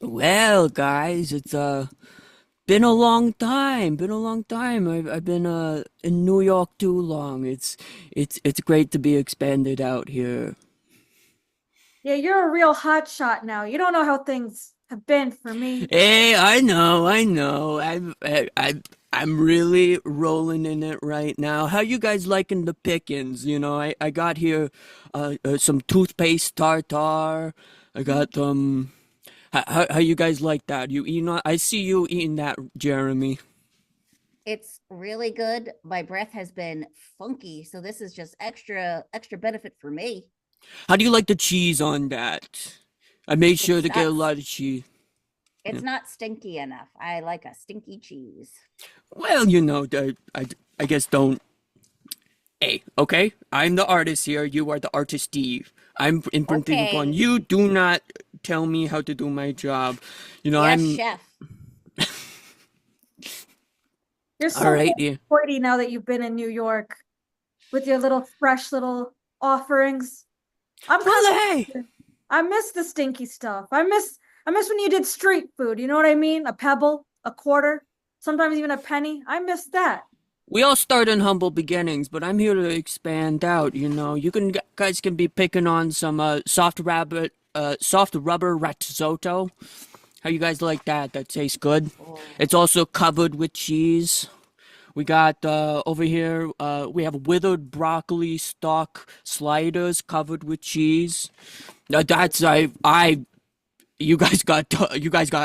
Well, guys, it's been a long time. Been a long time. I've been in New York too long. It's great to be expanded out here. Yeah, you're a real hot shot now. You don't know how things have been for me. Hey, I know. I'm really rolling in it right now. How you guys liking the pickings? I got here some toothpaste tartar. I got how you guys like that? You eating? I see you eating that, Jeremy. It's really good. My breath has been funky, so this is just extra benefit for me. How do you like the cheese on that? I made sure It's to get not a lot of cheese. it's Yeah. not stinky enough. I like a stinky cheese. Well, I guess don't. Hey, okay? I'm the artist here. You are the artist, Steve. I'm imprinting upon Okay. you. Do not tell me how to do my job. Yes, I'm chef. You're all so right. Yeah. hoity now that you've been in New York with your little fresh little offerings. I'm kind Well, hey. of I miss the stinky stuff. I miss when you did street food. You know what I mean? A pebble, a quarter, sometimes even a penny. I miss that. We all start in humble beginnings, but I'm here to expand out. Guys can be picking on some soft rubber risotto. How you guys like that? That tastes good. Oh, It's also covered with cheese. We got over here. We have withered broccoli stalk sliders covered with cheese. That's I. You guys got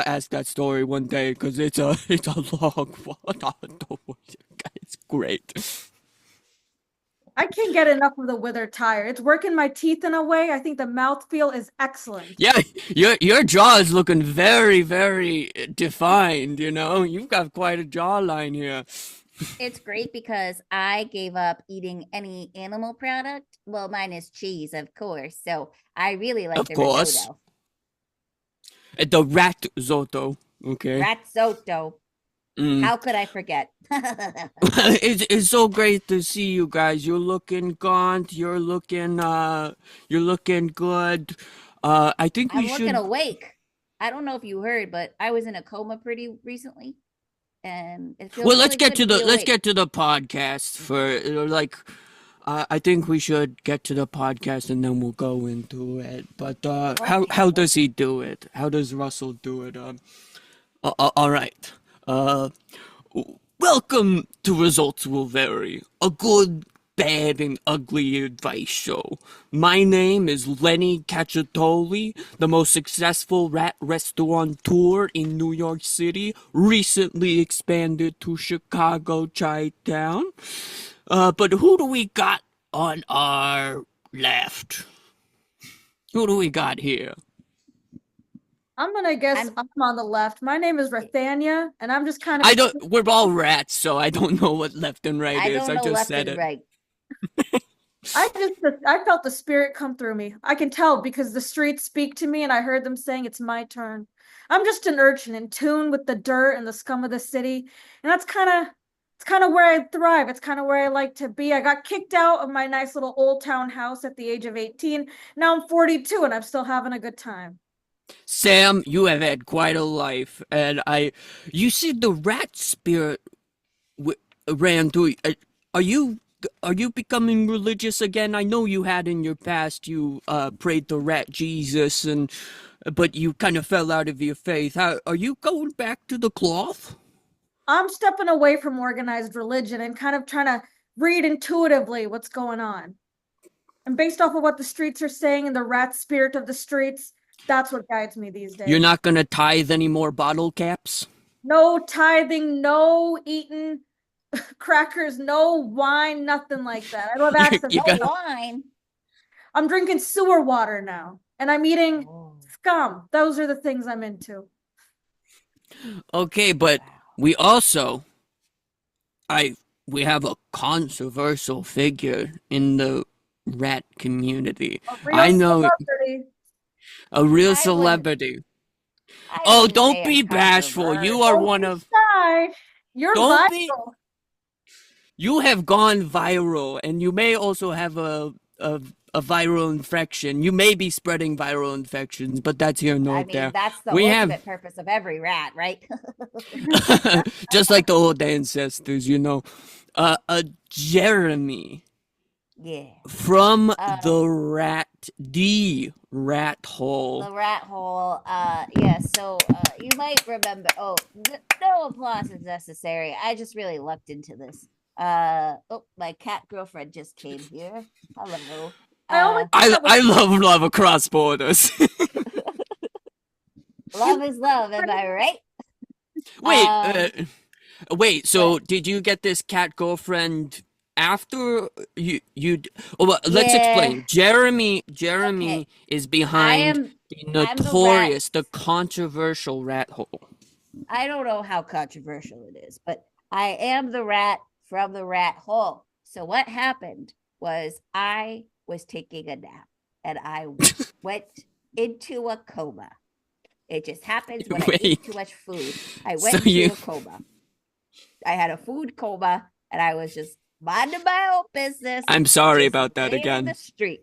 asked that story one day because it's a long one. It's great. I can't get enough of the wither tire. It's working my teeth in a way. I think the mouthfeel is excellent. Yeah, your jaw is looking very defined. You've got quite a jawline here. it's great because I gave up eating any animal product. Well, mine is cheese, of course. So I really like Of the course, risotto. the rat zotto. Okay. Risotto. Mm. How could I forget? It's so great to see you guys. You're looking gaunt. You're looking good. I think we I'm looking should. awake. I don't know if you heard, but I was in a coma pretty recently, and it feels Well, really good to be let's awake. get to the podcast for like. I think we should get to the podcast and then we'll go into it. But how Okay. does he do it? How does Russell do it? All right. Uh, Welcome to Results Will Vary, a good, bad, and ugly advice show. My name is Lenny Catchatoli, the most successful rat restaurateur in New York City, recently expanded to Chicago Chi-Town. But who do we got on our left? Who do we got here? I'm gonna guess I'm I'm on the left. My name is Rathania, and I'm just kind of I don't. We're all rats, so I don't know what left and right I is. don't I know just left said and it. right. I felt the spirit come through me. I can tell because the streets speak to me and I heard them saying it's my turn. I'm just an urchin in tune with the dirt and the scum of the city. And that's kind of where I thrive. It's kind of where I like to be. I got kicked out of my nice little old town house at the age of 18. Now I'm 42 and I'm still having a good time. Sam, you have had quite a life, and you said the rat spirit w- ran through. Are you, are you becoming religious again? I know you had in your past. You prayed to Rat Jesus, but you kind of fell out of your faith. Are you going back to the cloth? I'm stepping away from organized religion and kind of trying to read intuitively what's going on. And based off of what the streets are saying and the rat spirit of the streets, that's what guides me these You're days. not gonna tithe any more bottle caps? No tithing, no eating crackers, no wine, nothing like that. I don't have access You No to got stuff. wine. I'm drinking sewer water now, and I'm eating Oh, scum. Those are the things I'm into. okay, but wow. we also I we have a controversial figure in the rat community. A real I know celebrity. a real I wouldn't celebrity. I Oh, wouldn't don't say I'm be bashful. You are Don't one controversial. be of shy. You're don't be vital. you have gone viral and you may also have a viral infection. You may be spreading viral infections, but that's here I note mean, there. that's the We have, ultimate purpose of every rat, right? just like the old ancestors, Jeremy Yeah. from Uh, the rat hole. the rat hole. Yeah. So, you might remember. Oh, no applause is necessary. I just really looked into this. Oh, my cat girlfriend just came here. Hello. I always Uh, thought that was I love across borders. love is love. Am I right? Wait, wait. What? So did you get this cat girlfriend after Oh, well, let's Yeah. explain. Jeremy Okay. is I behind am. the I'm the rat. notorious, the controversial rat hole. I don't know how controversial it is, but I am the rat from the rat hole. So what happened was I was taking a nap and I went into a coma. It just happens when I ate too Wait. much food. I So went into a coma. I had a food coma and I was just minding my own business, I'm sorry just about that laying in the again. street.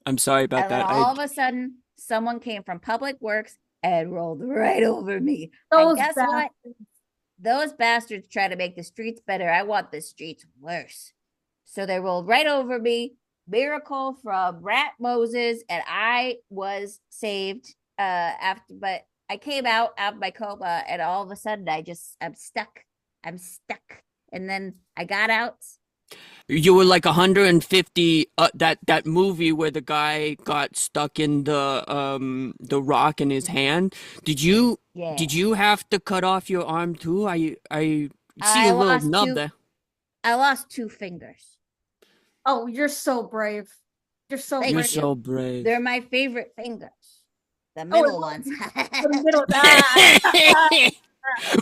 I'm sorry about And then that. all of a sudden, someone came from Public Works and rolled right over me. And those guess bad. what? Those bastards try to make the streets better. I want the streets worse. So they rolled right over me. Miracle from Rat Moses, and I was saved. After, but I came out of my coma, and all of a sudden, I'm stuck. I'm stuck. And then I got out. You were like 150. That movie where the guy got stuck in the rock in his hand. Did you Yeah, did you have to cut off your arm too? I see I a little lost nub two. there. I lost two fingers. Oh, you're so brave. You're so You're brave. Thank you. so brave. They're my favorite fingers. The Oh, middle ones. the middle.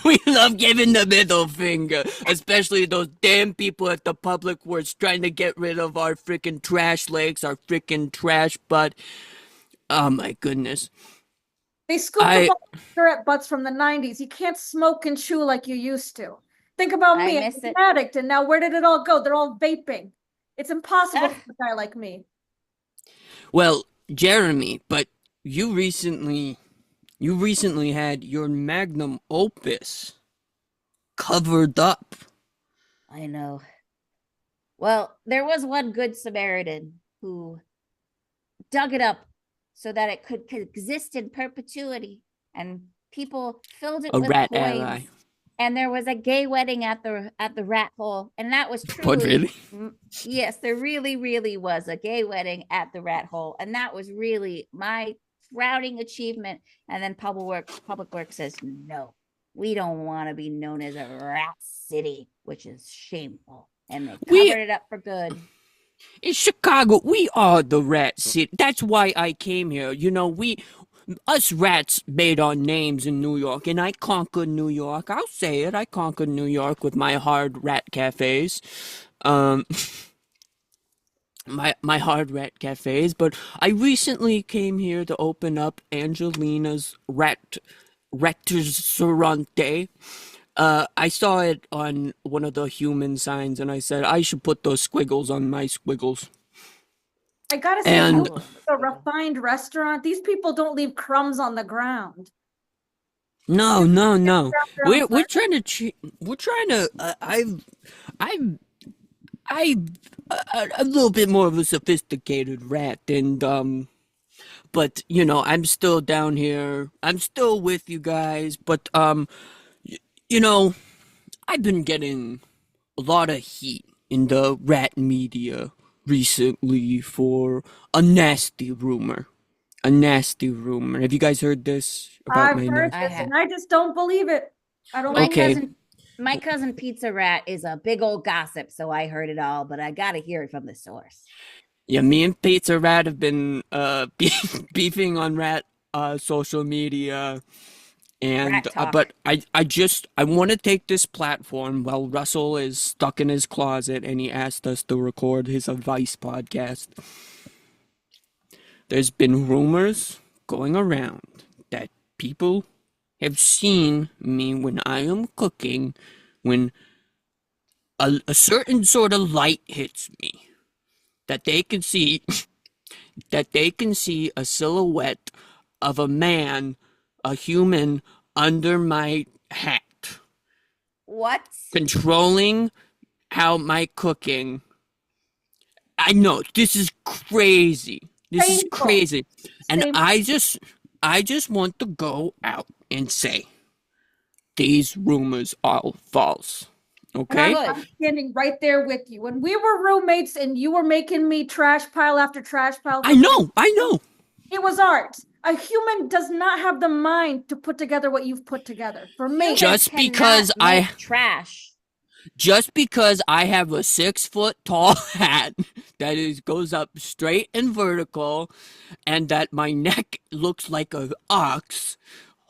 We love giving the middle finger, especially those damn people at the public works trying to get rid of our freaking trash legs, our freaking trash butt. Oh my goodness. They scooped up I all the cigarette butts from the 90s. You can't smoke and chew like you used to. Think about I me. I'm miss an it. addict, and now where did it all go? They're all vaping. It's impossible Ugh, for a guy like me. well, Jeremy, but you recently you recently had your magnum opus covered up. I know. Well, there was one good Samaritan who dug it up so that it could exist in perpetuity, and people filled it A with rat coins. ally. And there was a gay wedding at the rat hole, and that was What truly, really? yes, there really was a gay wedding at the rat hole, and that was really my crowning achievement. And then Public Works says no, we don't want to be known as a rat city, which is shameful, and they We covered it up for good. in Chicago, we are the rat city. That's why I came here. Us rats made our names in New York, and I conquered New York. I'll say it. I conquered New York with my hard rat cafes. Um, my hard rat cafes. But I recently came here to open up Angelina's restaurante. I saw it on one of the human signs, and I said I should put those squiggles on my squiggles. I gotta say, you And Ooh, a refined restaurant. These people don't leave crumbs on the ground. no, They no, no. grab their own We're plate. trying to we're trying to. I've a little bit more of a sophisticated rat, and but I'm still down here. I'm still with you guys, but you know, I've been getting a lot of heat in the rat media recently for a nasty rumor. A nasty rumor. Have you guys heard this about I've my heard nasty? I this, have. and I just don't believe it. I don't My believe it. Okay. cousin, my cousin Pizza Rat is a big old gossip, so I heard it all, but I gotta hear it from the source. Yeah, me and Pizza Rat have been beefing on rat social media, and Rat talk. but I want to take this platform while Russell is stuck in his closet and he asked us to record his advice podcast. There's been rumors going around that people have seen me when I am cooking, when a certain sort of light hits me, that they can see that they can see a silhouette of a man, a human, under my hat, What? controlling how my cooking. I know this is crazy. This is Painful. crazy. And Same. I just want to go out and say these rumors are false. And I'm, Okay? Good. I'm standing right there with you. When we were roommates and you were making me trash pile after trash pile I for the next, know. I know. it was art. A human does not have the mind to put together what you've put together. For me, Humans Just cannot because I make trash. just because I have a 6 foot tall hat that goes up straight and vertical, and that my neck looks like an ox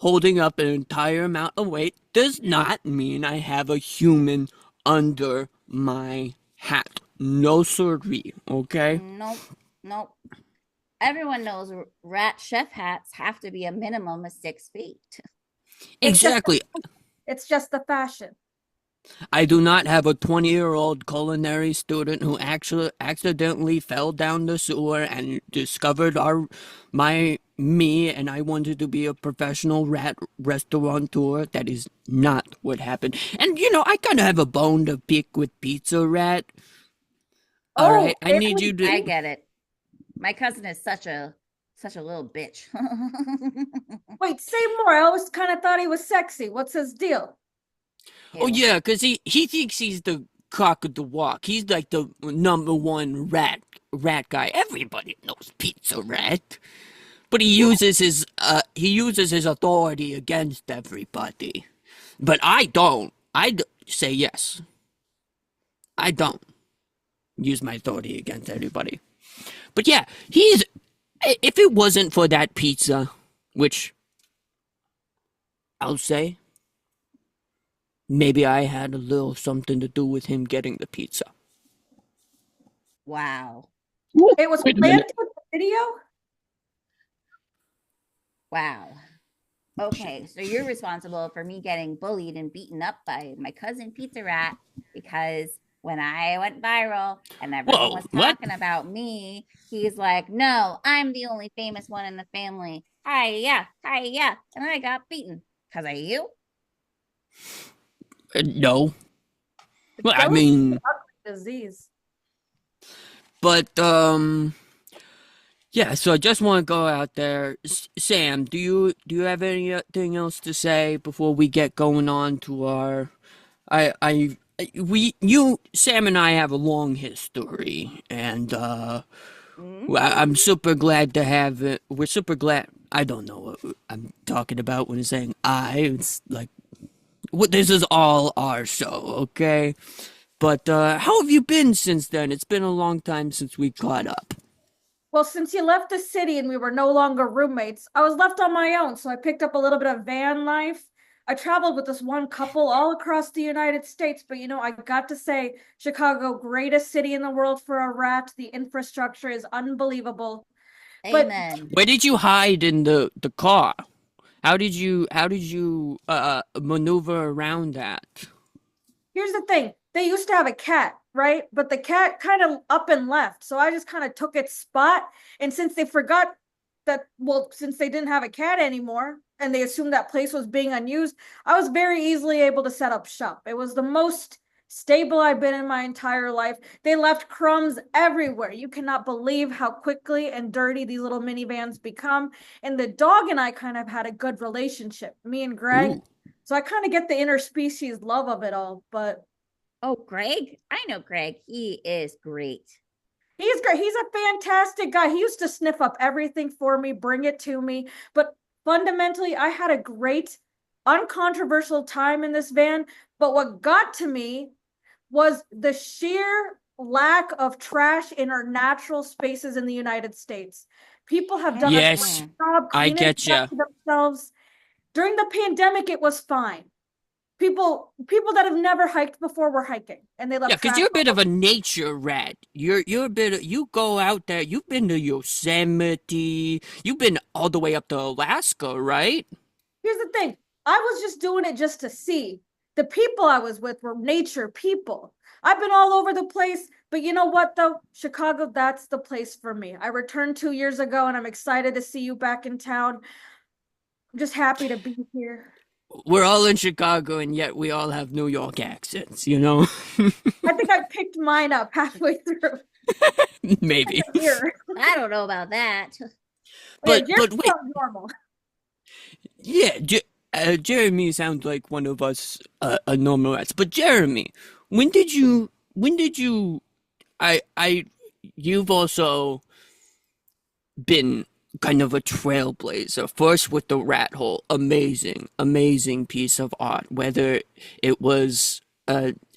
holding up an entire amount of weight, does not mean I have a human under my hat. No siree, okay? Nope. Nope. Everyone knows rat chef hats have to be a minimum of 6 feet. it's just Exactly. it's just the fashion. I do not have a 20-year-old culinary student who actually accidentally fell down the sewer and discovered me, and I wanted to be a professional rat restaurateur. That is not what happened. And I kind of have a bone to pick with Pizza Rat. All Oh, right, I need really? you to. I get it. My cousin is such a little bitch. Wait, say more. I always kind of thought he was sexy. What's his deal? Oh Ew. yeah, because he thinks he's the cock of the walk. He's like the number one rat guy. Everybody knows Pizza Rat. But he uses his authority against everybody. But I don't. Say yes. I don't use my authority against everybody. But yeah, if it wasn't for that pizza, which I'll say, maybe I had a little something to do with him getting the pizza. Wow. It was Wait a minute. planted with the video? Wow. Okay, so you're responsible for me getting bullied and beaten up by my cousin Pizza Rat because when I went viral and everyone Whoa, was what? talking about me, he's like, "No, I'm the only famous one in the family." Hi, yeah, hi, yeah, and I got beaten because of you. No. Well, I Jealousy is mean, an ugly disease. but yeah. So I just want to go out there. Sam, do you have anything else to say before we get going on to our? Sam and I have a long history, and I'm Mm. super glad to have it. We're super glad. I don't know what I'm talking about when I'm saying I. It's like this is all our show, okay? But how have you been since then? It's been a long time since we caught up. Well, since you left the city and we were no longer roommates, I was left on my own. So I picked up a little bit of van life. I traveled with this one couple all across the United States. But I got to say, Chicago, greatest city in the world for a rat. The infrastructure is unbelievable. But Amen. Where did you hide in the car? How did you maneuver around that? here's the thing, they used to have a cat, right? But the cat kind of up and left. So I just kind of took its spot. And since they forgot that, well, since they didn't have a cat anymore and they assumed that place was being unused, I was very easily able to set up shop. It was the most stable I've been in my entire life. They left crumbs everywhere. You cannot believe how quickly and dirty these little minivans become. And the dog and I kind of had a good relationship, me and Greg. Ooh. So I kind of get the interspecies love of it all, but Oh, Greg, I know Greg. He is great. he's great. He's a fantastic guy. He used to sniff up everything for me, bring it to me. But fundamentally, I had a great, uncontroversial time in this van. But what got to me was the sheer lack of trash in our natural spaces in the United States. People have done a Yes, Mm-mm. job I cleaning get up ya. themselves. During the pandemic, it was fine. People that have never hiked before were hiking and they Yeah, left 'cause trash you're a bit all of over. a nature rat. You're a bit of, you go out there. You've been to Yosemite. You've been all the way up to Alaska, right? Here's the thing, I was just doing it just to see. The people I was with were nature people. I've been all over the place. But you know what, though? Chicago, that's the place for me. I returned 2 years ago and I'm excited to see you back in town. I'm just happy to be here. We're all in Chicago, and yet we all have New York accents, you know? I think I picked mine up halfway through. Maybe. Here. I don't know about that. Yeah, But Jeremy wait, sounds normal. yeah, Jeremy sounds like one of us normal rats. But Jeremy, when did you I you've also been kind of a trailblazer. First with the rat hole, amazing piece of art, whether it was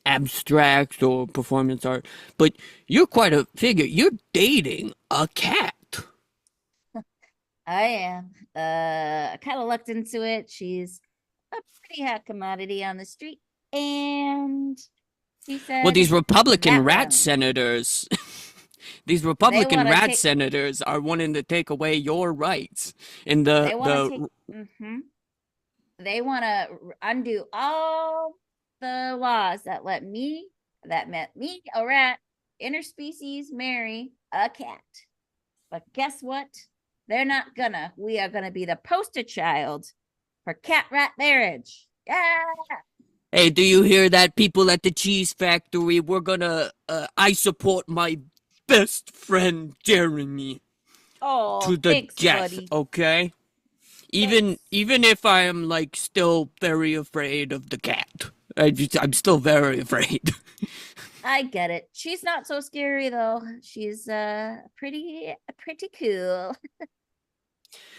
abstract or performance art. But you're quite a figure. You're dating a cat. I am. I kind of looked into it. She's a pretty hot commodity on the street. And she Well, said these Republican that rat one. senators, these They Republican want to rat take senators are wanting to take away your rights in they want to take they want to undo all the laws that met me, a rat, interspecies marry a cat. But guess what? They're not gonna. We are gonna be the poster child for cat rat marriage. Yeah. Hey, do you hear that, people at the cheese factory? We're gonna, I support my best friend, Jeremy, Oh, to the thanks, death, buddy. okay? Even, Thanks. even if I am, like, still very afraid of the cat. I'm still very afraid. I get it. She's not so scary though. She's pretty cool.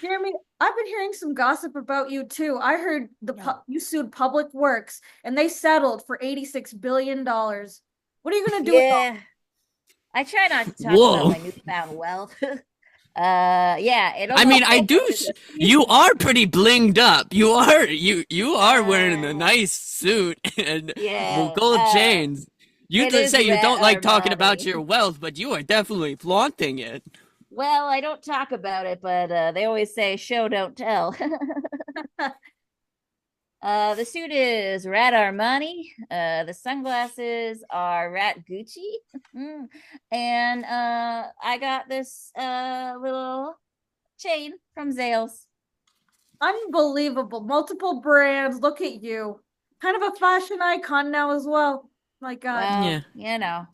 Jeremy, I've been hearing some gossip about you too. I heard you sued Public Works and they settled for $86 billion. What are you gonna do with all? Yeah. I try not to talk about Whoa. my newfound wealth. Yeah, it I mean, all I do, you are pretty blinged up. You are wearing a uh, nice suit and yeah, gold chains. You it could is say you Rat don't like talking about Armani. your wealth, but you are definitely flaunting it. Well, I don't talk about it, but they always say show don't tell. The suit is Rat Armani. The sunglasses are Rat Gucci. And I got this little chain from Zales. Unbelievable. Multiple brands. Look at you. Kind of a fashion icon now as well. My God. Well, Yeah.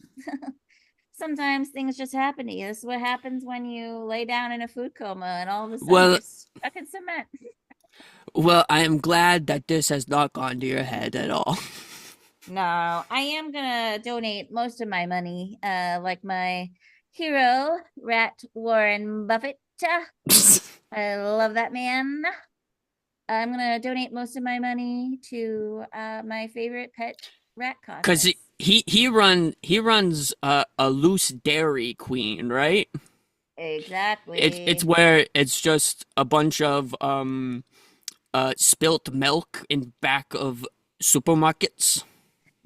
sometimes things just happen to you. This is what happens when you lay down in a food coma and all of a sudden Well, you're stuck in cement. well, I am glad that this has not gone to your head at all. No, I am gonna donate most of my money, like my hero, Rat Warren Buffett. I love that man. I'm gonna donate most of my money to my favorite pet rat Cause caucus. he runs a loose dairy queen, right? It's Exactly. where it's just a bunch of spilt milk in back of supermarkets.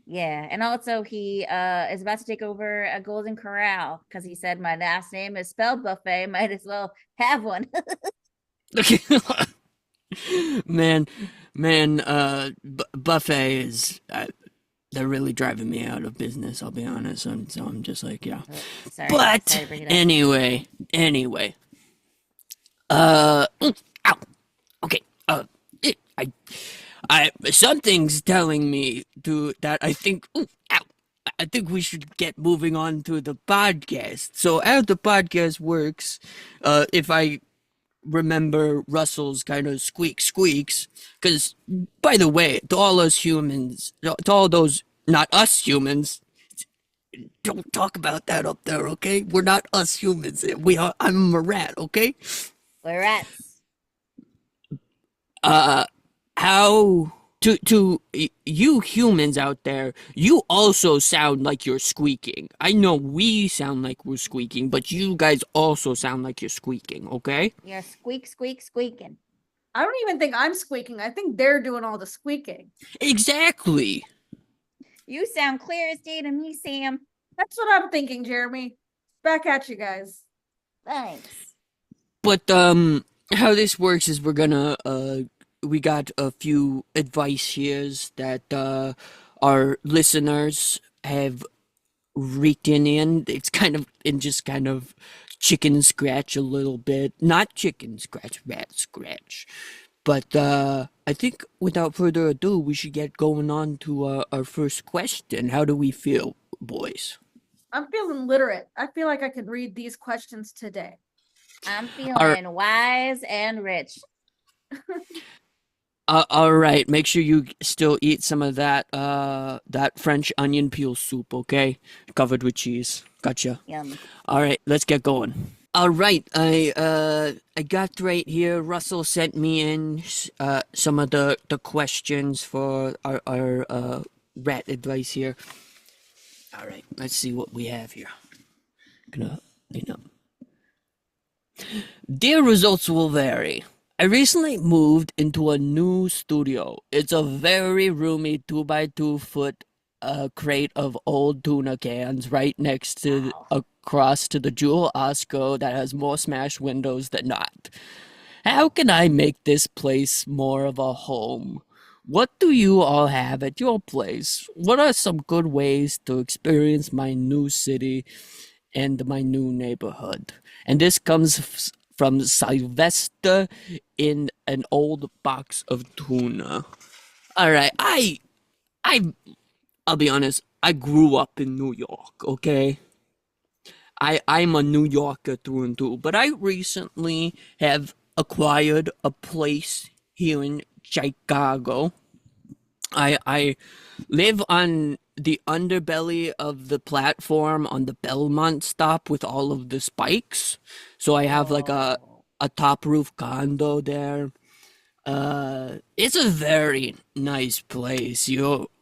Yeah, and also he is about to take over a Golden Corral because he said my last name is spelled buffet. Might as well have one. Man, man, buffet is they're really driving me out of business. I'll be honest. So I'm just like, yeah. Oh, sorry But to bring it up. anyway, ow, okay, something's telling me to that I think, ow, I think we should get moving on to the podcast. So how the podcast works, if I remember Russell's kind of squeaks, because by the way, to all us humans, to all those not us humans, don't talk about that up there, okay? We're not us humans. We are. I'm a rat, okay? We're rats. Uh, how to you humans out there? You also sound like you're squeaking. I know we sound like we're squeaking, but you guys also sound like you're squeaking, okay? You're squeaking. I don't even think I'm squeaking. I think they're doing all the squeaking. Exactly. You sound clear as day to me, Sam. That's what I'm thinking, Jeremy. Back at you guys. Thanks. But how this works is we got a few advice here's that our listeners have written in. It's kind of and just kind of chicken scratch a little bit. Not chicken scratch, rat scratch. But I think without further ado, we should get going on to our first question. How do we feel, boys? I'm feeling literate. I feel like I could read these questions today. I'm All, feeling wise and rich. all right. Make sure you still eat some of that that French onion peel soup, okay? Covered with cheese. Gotcha. Yum. All right, let's get going. All right, I got right here. Russell sent me in some of the questions for our rat advice here. All right, let's see what we have here. Gonna clean up. Dear results will vary. I recently moved into a new studio. It's a very roomy 2 by 2 foot crate of old tuna cans right next to Wow. across to the Jewel Osco that has more smashed windows than not. How can I make this place more of a home? What do you all have at your place? What are some good ways to experience my new city and my new neighborhood? And this comes from Sylvester in an old box of tuna. All right, I, I'll be honest. I grew up in New York. Okay, I'm a New Yorker through and through. But I recently have acquired a place here in Chicago. I live on the underbelly of the platform on the Belmont stop with all of the spikes. So I have like Oh. a top roof condo there. It's a very nice place.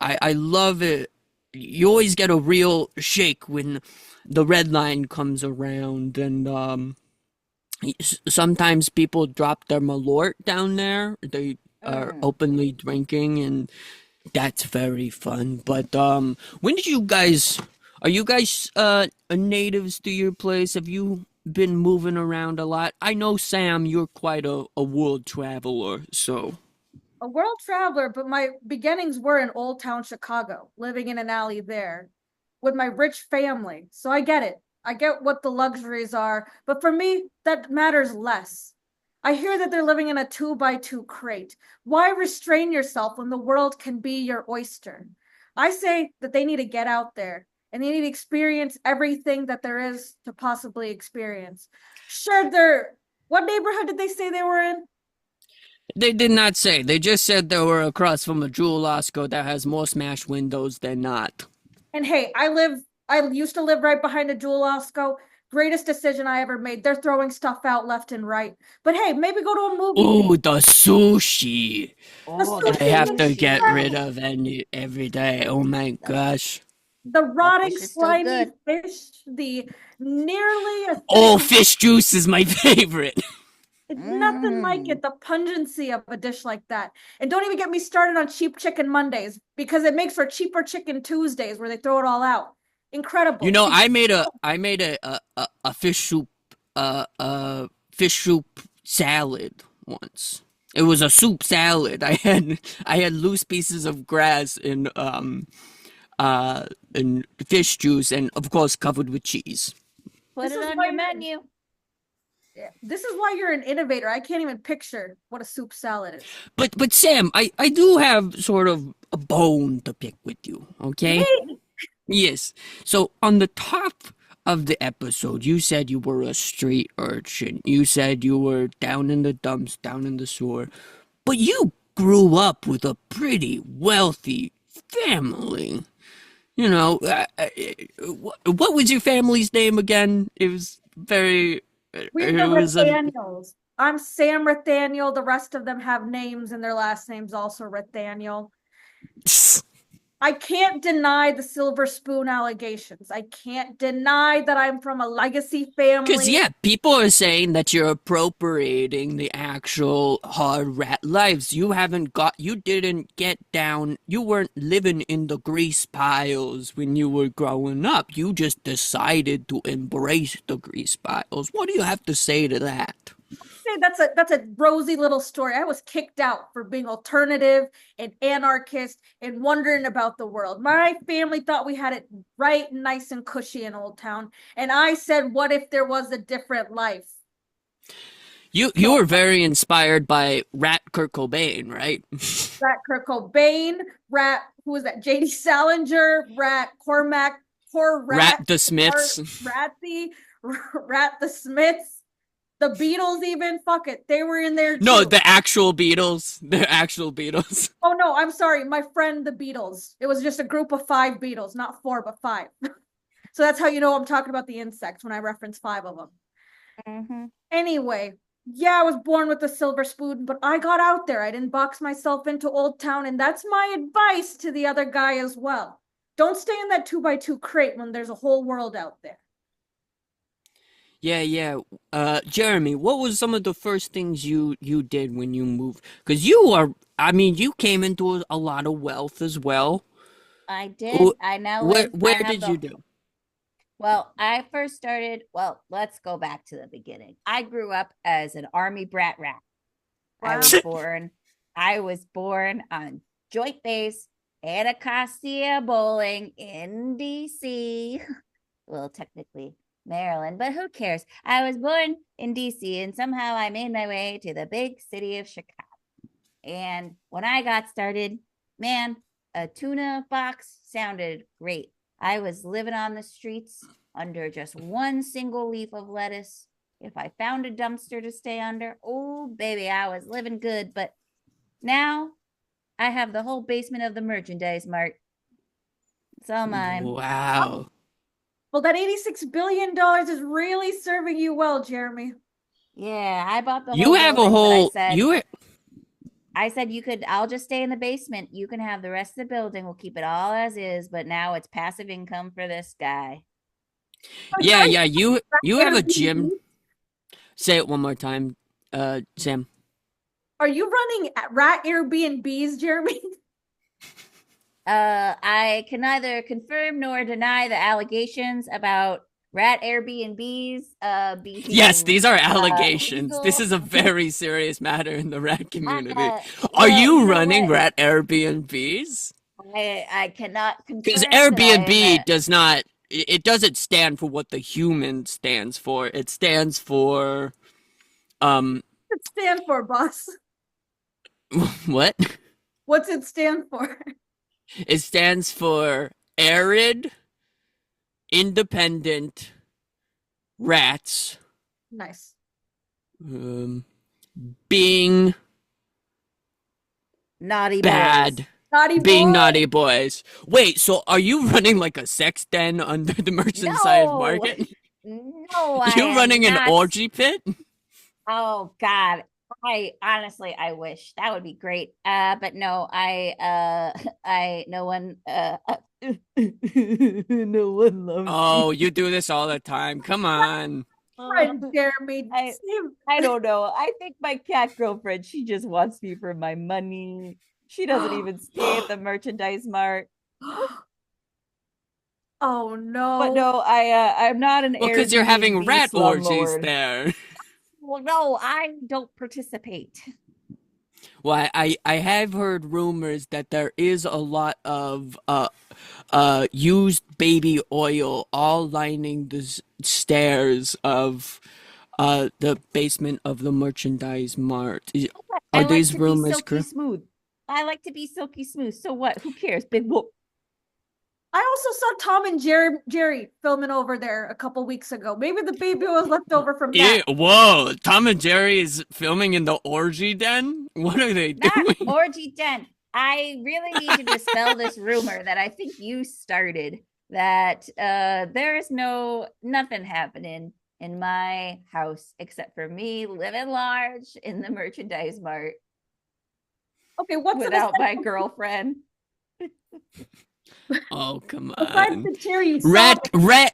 I love it. You always get a real shake when the red line comes around, and sometimes people drop their malort down there. They are Mm. openly drinking, and that's very fun. But when did you guys? Are you guys natives to your place? Have you been moving around a lot? I know Sam, you're quite a world traveler, so. A world traveler, but my beginnings were in Old Town Chicago, living in an alley there with my rich family. So I get it. I get what the luxuries are, but for me, that matters less. I hear that they're living in a 2 by 2 crate. Why restrain yourself when the world can be your oyster? I say that they need to get out there and they need to experience everything that there is to possibly experience. Sure, what neighborhood did they say they were in? They did not say. They just said they were across from a Jewel Osco that has more smashed windows than not. And hey, I used to live right behind the Jewel Osco. Greatest decision I ever made. They're throwing stuff out left and right. But hey, maybe go to a movie Ooh, theater. the sushi. The Oh, the I sushi have is to get rid sushi. incredible. of every day. Oh my The, gosh. The the rotting, fish is still slimy good. fish, the nearly Oh, acidic. fish juice is my favorite. It's nothing like Mm. it. The pungency of a dish like that. And don't even get me started on cheap chicken Mondays because it makes for cheaper chicken Tuesdays where they throw it all out. You Incredible. know, Did you? I made a fish soup fish soup salad once. It was a soup salad. I had loose pieces of grass and fish juice and of course covered with cheese. Put This it is on why your you're menu. this is why you're an innovator. I can't even picture what a soup salad is. But Sam, I do have sort of a bone to pick with you, okay? Yay! Yes. So on the top of the episode, you said you were a street urchin. You said you were down in the dumps, down in the sewer. But you grew up with a pretty wealthy family. You know, what was your family's name again? It was very, We're it the was a, Rathaniels. I'm Sam Rathaniel. The rest of them have names and their last name's also Rathaniel. I can't deny the silver spoon allegations. I can't deny that I'm from a legacy because, family. yeah, people are saying that you're appropriating the actual hard rat lives. You didn't get down, you weren't living in the grease piles when you were growing up. You just decided to embrace the grease piles. What do you have to say to that? say that's a rosy little story. I was kicked out for being alternative and anarchist and wondering about the world. My family thought we had it right, nice and cushy in Old Town, and I said, "What if there was a different life?" You were very inspired by Rat Kurt Cobain, right? Rat Kurt Cobain, Rat, who was that? J.D. Salinger, Rat Cormac, poor Rat Rat, the Smiths. Ratsy, Rat the Smiths, the Beatles, even. Fuck it, they were in there No, too. the actual Beatles. The actual Beatles. Oh no, I'm sorry, my friend the Beatles. It was just a group of 5 Beatles, not 4, but 5. So that's how you know I'm talking about the insects when I reference 5 of them. Mm-hmm. Anyway, yeah, I was born with a silver spoon, but I got out there. I didn't box myself into Old Town, and that's my advice to the other guy as well. Don't stay in that 2x2 crate when there's a whole world out there. Yeah. Jeremy, what was some of the first things you did when you moved? Because you came into a lot of wealth as well. I did. I now live. I Where have did the you do? Well, I first started. Well, let's go back to the beginning. I grew up as an army brat rat. I Wow. was born. I was born on Joint Base Anacostia Bowling in DC. Well, technically Maryland, but who cares? I was born in DC, and somehow I made my way to the big city of Chicago. And when I got started, man, a tuna box sounded great. I was living on the streets under just one single leaf of lettuce. If I found a dumpster to stay under, oh baby, I was living good. But now I have the whole basement of the merchandise mart. It's all mine. Wow. Well, that $86 billion is really serving you well, Jeremy. Yeah, I bought the You whole have a building, but whole you I said you could, I'll just stay in the basement. You can have the rest of the building. We'll keep it all as is, but now it's passive income for this guy. Yeah, you have a gym. Say it one more time, Sam. Are you running rat Airbnbs, Jeremy? I can neither confirm nor deny the allegations about rat Airbnbs being Yes, these are allegations. legal. This is a very serious matter in the rat community. Are Well, you you know running what? rat Airbnbs? I cannot Because confirm that I am Airbnb does not, it doesn't stand for what the human stands for. It stands for, um, What's it stand for, boss? what? What's it stand for? It stands for arid, independent rats, Nice. um, being naughty bad. boys. Naughty Being boy. naughty boys. Wait, so are you running like a sex den under the merchandise No, market? no, I You am running an not. orgy pit? Oh God. I honestly I wish that would be great. But no, I no one no one loves Oh, me. you do this all the time. Come on. Friend Jeremy. I I don't know. I think my cat girlfriend, she just wants me for my money. She doesn't even stay at the merchandise mart. Oh But no. no, I'm not an Well, because you're having Airbnb rat orgies slumlord. there. Well, no, I don't participate. Well, I have heard rumors that there is a lot of used baby oil all lining the stairs of the basement of the merchandise mart. I Are like these to be rumors silky correct? smooth. I like to be silky smooth. So what? Who cares? Big whoop. I also saw Tom and Jerry filming over there a couple weeks ago. Maybe the baby was left over from Yeah, that. whoa, Tom and Jerry is filming in the orgy den? What are they Not doing? orgy den. I really need to dispel this rumor that I think you started that there is nothing happening in my house except for me living large in the merchandise mart Okay, what's without my girlfriend. Oh, come besides on. the Jerry sobbing?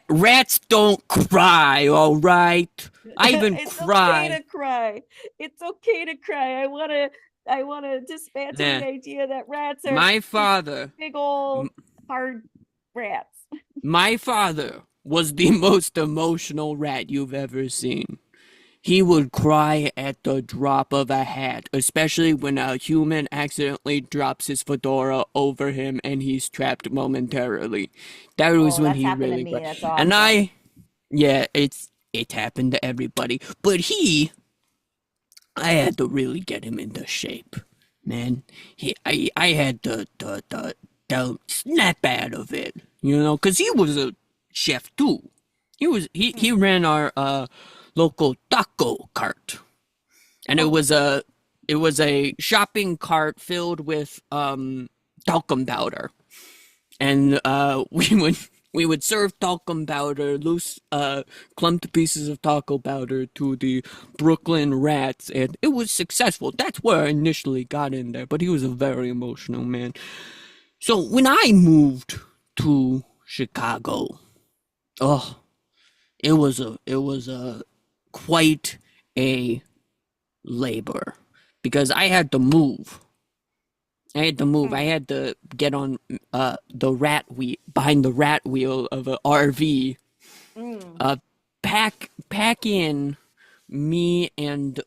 Rats don't cry, all right? I even It's cry. okay to cry. It's okay to cry. I wanna dismantle Nah. the idea that rats are My father, big old hard rats. my father was the most emotional rat you've ever seen. he would cry at the drop of a hat, especially when a human accidentally drops his fedora over him and he's trapped momentarily. That was Oh, when that's he happened to really me. cried. That's And awesome. yeah, it happened to everybody. But I had to really get him into shape, man. I had to snap out of it, you know, because he was a chef too. He Hmm. ran our local taco cart, and Oh, it was a shopping cart filled with talcum powder, and we would serve talcum powder, loose clumped pieces of taco powder to the Brooklyn rats, and it was successful. That's where I initially got in there, but he was a very emotional man. So when I moved to Chicago, oh, it was a quite a labor because I had to move. I had to move. I Hmm. had to get on the rat wheel behind the rat wheel of a RV. Mm. Uh, pack in me and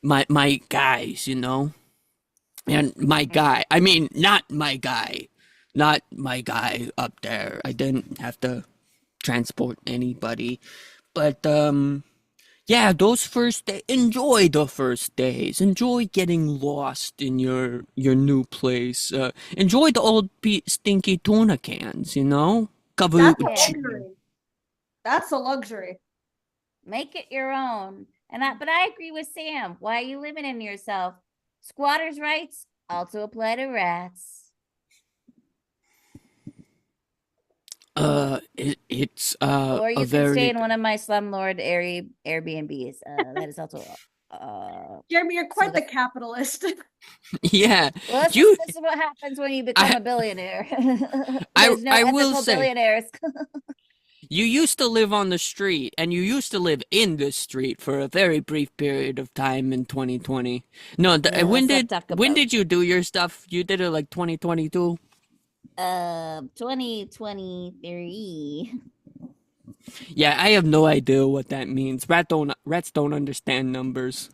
my guys, you know, and my Mm. guy. I mean, not my guy, not my guy up there. I didn't have to transport anybody, but yeah, those first days, enjoy the first days. Enjoy getting lost in your new place. Enjoy the old stinky tuna cans, you know? Cover it that's with a Yeah. cheese. luxury. That's a luxury. Make it your own. But I agree with Sam. Why are you limiting yourself? Squatters' rights also apply to rats. It's Or a you can stay very in one of my slumlord Airbnbs. That is also Jeremy, you're so quite the capitalist. yeah. well, You this is what happens when you become I a billionaire. There's no I will ethical say billionaires. you used to live on the street and you used to live in the street for a very brief period of time in 2020. No, Let's not talk when about did you do your stuff? You did it like 2022? 2023. Yeah, I have no idea what that means. Rats don't understand numbers.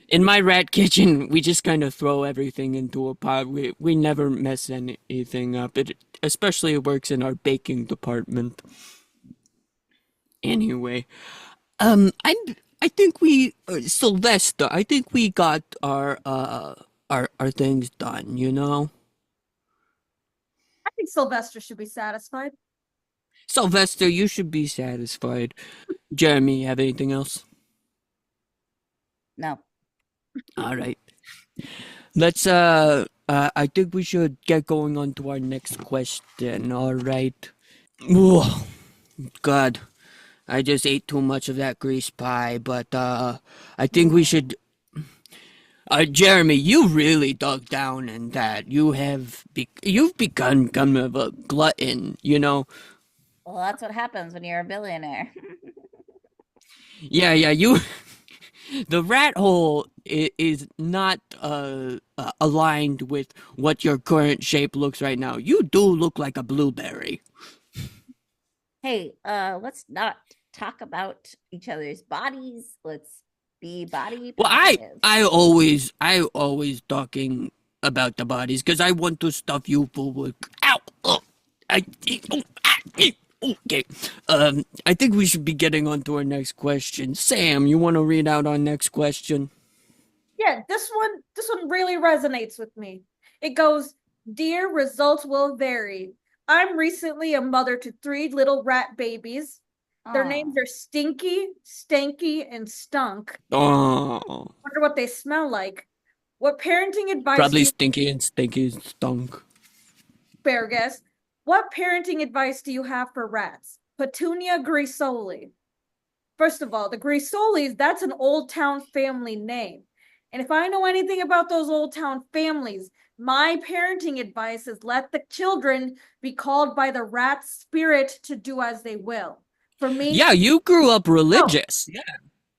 In my rat kitchen, we just kind of throw everything into a pot. We never mess anything up. It especially works in our baking department. Anyway, I think we Sylvester. I think we got our things done. You know, I think Sylvester should be satisfied. Sylvester, you should be satisfied. Jeremy, you have anything else? No. All right. Let's I think we should get going on to our next question. All right. Oh, God. I just ate too much of that grease pie, but I think we Mm. should Jeremy, you really dug down in that. You've become kind of a glutton, you know. Well, that's what happens when you're a billionaire. Yeah, yeah, you the rat hole is not aligned with what your current shape looks right now. You do look like a blueberry. Hey, let's not talk about each other's bodies. Let's be body Well, positive. I always talking about the bodies because I want to stuff you full with. Ow! Oh, I, oh, ah, okay. I think we should be getting on to our next question. Sam, you want to read out our next question? Yeah, this one really resonates with me. It goes, "Dear results will vary. I'm recently a mother to three little rat babies. Their names Oh, are Stinky, Stanky, and Stunk. Oh, Wonder what they smell like. What parenting advice do probably you stinky and stinky stunk. Fair guess. What parenting advice do you have for rats? Petunia Grisoli. First of all, the Grisolis, that's an old town family name. And if I know anything about those old town families, my parenting advice is let the children be called by the rat spirit to do as they will. For me, Yeah, you grew up no. religious. Yeah.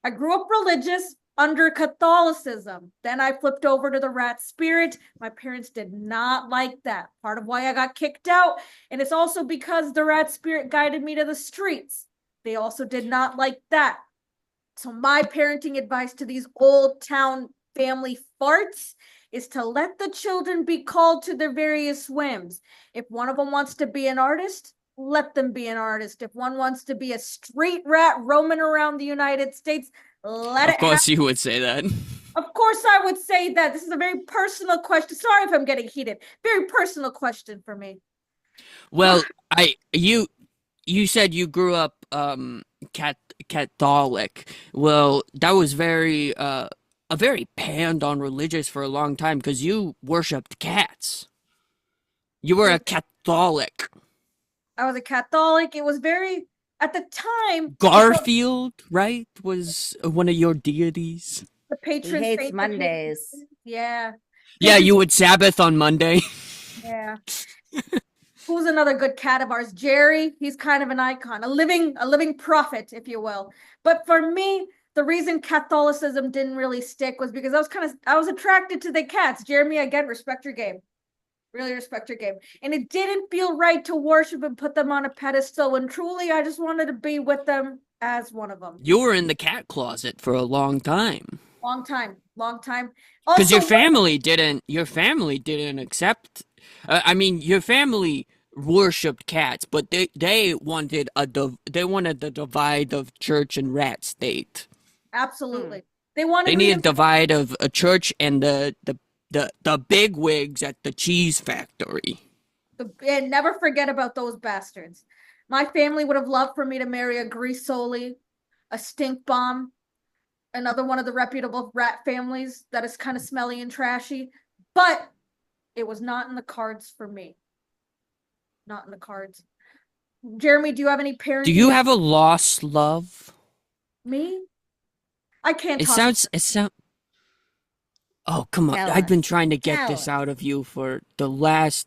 I grew up religious under Catholicism. Then I flipped over to the rat spirit. My parents did not like that. Part of why I got kicked out. And it's also because the rat spirit guided me to the streets. They also did not like that. So my parenting advice to these old town family farts is to let the children be called to their various whims. If one of them wants to be an artist, let them be an artist. If one wants to be a street rat roaming around the United States, let Of it happen. course, you would say that. Of course, I would say that. This is a very personal question. Sorry if I'm getting heated. Very personal question for me. Well, you said you grew up Catholic. Well, that was a very panned on religious for a long time because you worshipped cats. You were a Catholic. I was a Catholic. It was very, at the time, Garfield, right, was one of your deities. the He patron hates saint. Mondays. Yeah. Yeah, Patron, you would Sabbath on Monday. yeah. Who's another good cat of ours? Jerry. He's kind of an icon, a living prophet, if you will. But for me, the reason Catholicism didn't really stick was because I was attracted to the cats. Jeremy, again, respect your game. Really respect your game. And it didn't feel right to worship and put them on a pedestal when truly I just wanted to be with them as one of them. You were in the cat closet for a long time. Long time, long time. Because Also, your family didn't accept. I mean, your family worshipped cats, but they wanted they wanted the divide of church and rat state. absolutely. They They wanted me needed a to divide of a church and the big wigs at the cheese factory. and never forget about those bastards. My family would have loved for me to marry a greaseoli, a stink bomb, another one of the reputable rat families that is kind of smelly and trashy, but it was not in the cards for me. Not in the cards. Jeremy, do you have any parenting? Do you have a lost love? Me? I can't It talk. sounds. Oh, come on! Tell I've been us. trying to get Tell this us. out of you for the last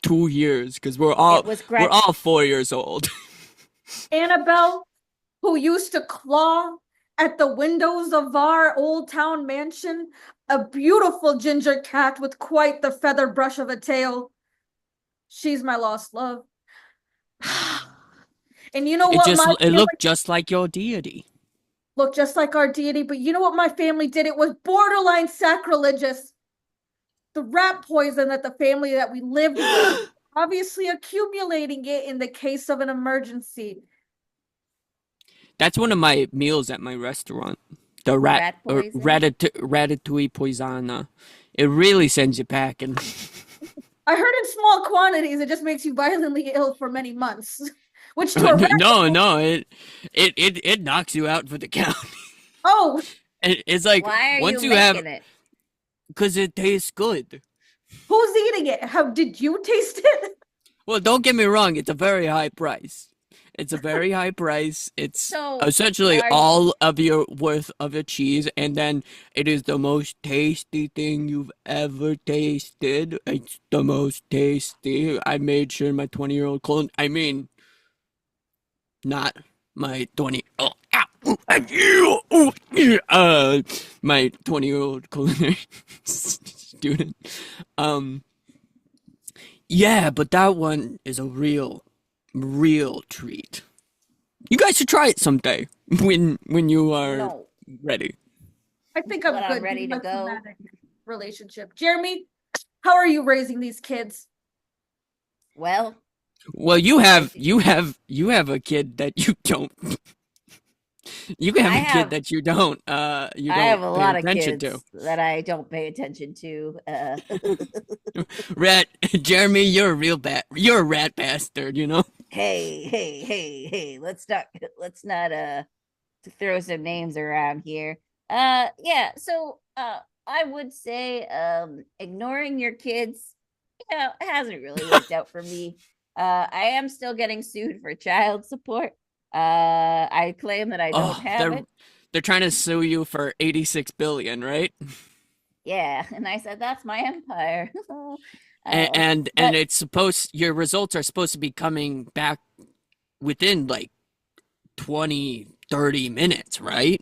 2 years because we're It was all 4 years old. Annabelle, who used to claw at the windows of our old town mansion, a beautiful ginger cat with quite the feather brush of a tail. She's my lost love. And you know what my It family looked just like your deity. looked just like our deity, but you know what my family did? It was borderline sacrilegious. The rat poison that the family that we lived with, obviously accumulating it in the case of an emergency. That's one of my meals at my restaurant. The Rat poison? ratatouille poisana. It really sends you packing. I heard in small quantities it just makes you violently ill for many months. Which to a rat, No, it knocks you out for the count. oh, It's like Why are once you you have, making it? because it tastes good. who's eating it? How did you taste it? Well, don't get me wrong, it's a very high price. It's a very high price. It's So essentially are all of your worth of your cheese, and then it is the most tasty thing you've ever tasted. It's the most tasty. I made sure my 20-year-old clone, I mean, not my 20, oh, ow, ooh, and you, ooh, yeah, my 20-year-old culinary student. Um, yeah, but that one is a real treat. You guys should try it someday when you are no, ready. I think I'm when good. I'm ready to go. Relationship. Jeremy, how are you raising these kids? Well, Well, you have a kid that you don't. You I have a kid have that you I have don't a pay lot of attention kids to. that I don't pay attention to. Rat Jeremy, you're a real you're a rat bastard, you know? Hey, let's not throw some names around here. Yeah, so I would say ignoring your kids, it hasn't really worked out for me. I am still getting sued for child support. I claim that I don't Oh, have it. they're trying to sue you for 86 billion, right? Yeah, and I said that's my empire. And But it's supposed your results are supposed to be coming back within like 20, 30 minutes, right?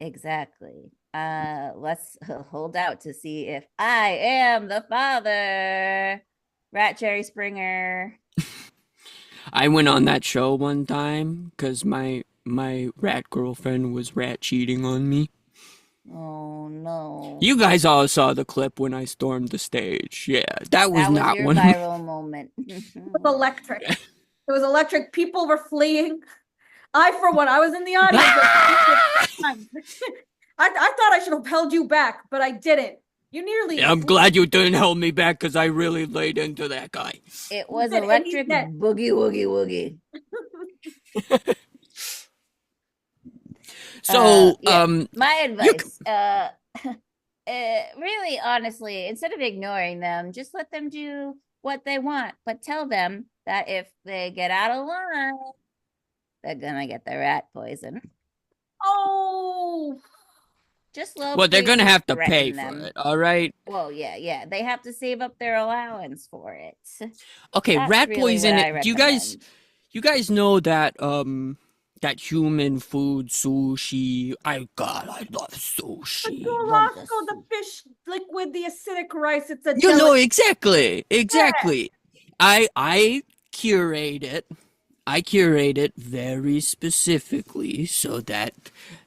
exactly. Let's hold out to see if I am the father. Rat Cherry Springer. I went on that show one time because my rat girlfriend was rat cheating on me. Oh no. You guys all saw the clip when I stormed the stage. Yeah, that was That was not your one of my... viral moment. It was electric. It was electric. People were fleeing. I, for one, I was in the audience. I thought I should have held you back, but I didn't. You nearly. I'm glad you didn't hold me back because I really laid into that guy. It was did, and electric he's dead. boogie woogie woogie. So, yeah, my advice, really honestly, instead of ignoring them, just let them do what they want, but tell them that if they get out of line, they're gonna get the rat poison. Oh, Just low well, they're key gonna have to threaten pay them. for it, all right? Well, yeah, they have to save up their allowance for it. Okay, That's rat really poison. what I Do recommend. you guys know that that human food sushi? God, I love the sushi. Love the churrasco, the soup. fish liquid, the acidic rice. It's a You know delicacy. exactly. I curate it. I curate it very specifically so that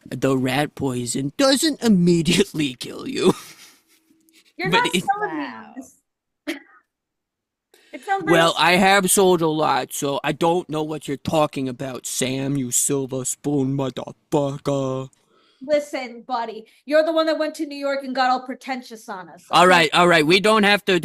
the rat poison doesn't immediately kill you. You're But not selling me on Wow. this. It sounds well, I have sold a lot, so I don't know what you're talking about, Sam, you silver spoon motherfucker. Listen, buddy, you're the one that went to New York and got all pretentious on us. All Okay? right. We don't have to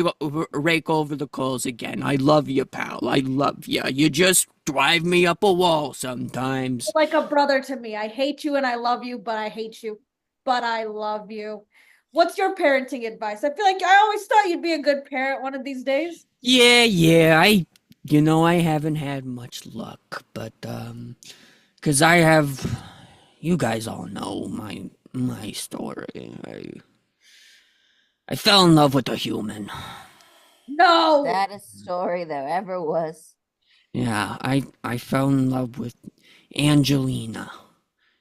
rake over the coals again. I love you, pal. I love you. You just drive me up a wall sometimes. You're like a brother to me. I hate you and I love you, but I hate you. But I love you. What's your parenting advice? I feel like I always thought you'd be a good parent one of these days. Yeah. I haven't had much luck, but 'cause you guys all know my story. I fell in love with a human. No. Saddest story there ever was. Yeah, I fell in love with Angelina.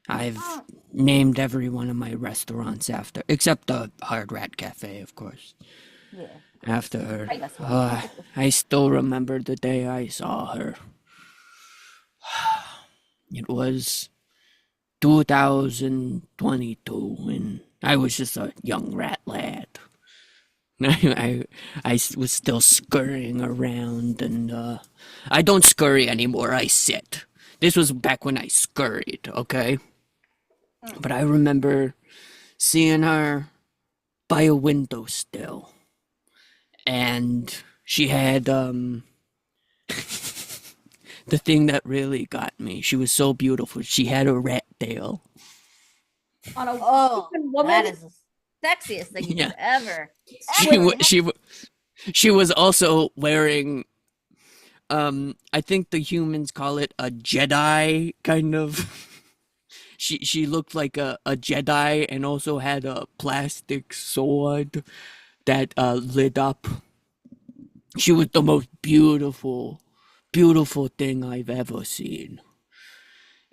I've Oh, named every one of my restaurants after, except the Hard Rat Cafe, of course. Yeah. After her. That's one. I still remember the day I saw her. It was 2022, and I was just a young rat lad. I was still scurrying around, and I don't scurry anymore, I sit. This was back when I scurried, okay? But I remember seeing her by a window still. And she had the thing that really got me. She was so beautiful. She had a rat tail. on a Oh, woman. that is the sexiest thing you Yeah. could ever. She was also wearing I think the humans call it a Jedi kind of. She looked like a Jedi and also had a plastic sword that lit up. She was the most beautiful thing I've ever seen.